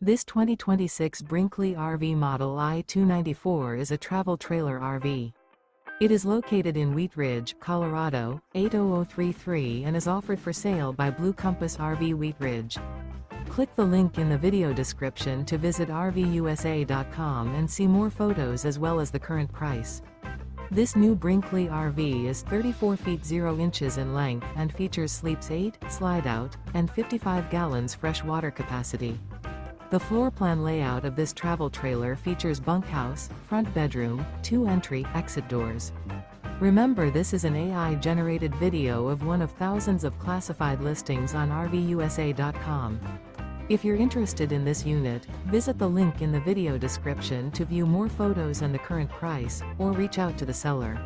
This 2026 Brinkley RV Model I 294 is a travel trailer RV. It is located in Wheat Ridge, Colorado, 80033 and is offered for sale by Blue Compass RV Wheat Ridge. Click the link in the video description to visit RVUSA.com and see more photos as well as the current price. This new Brinkley RV is 34 feet 0 inches in length and features sleeps 8, slide-out, and 55 gallons fresh water capacity. The floor plan layout of this travel trailer features bunkhouse, front bedroom, 2 entry/exit doors. Remember, this is an AI-generated video of one of thousands of classified listings on RVUSA.com. If you're interested in this unit, visit the link in the video description to view more photos and the current price, or reach out to the seller.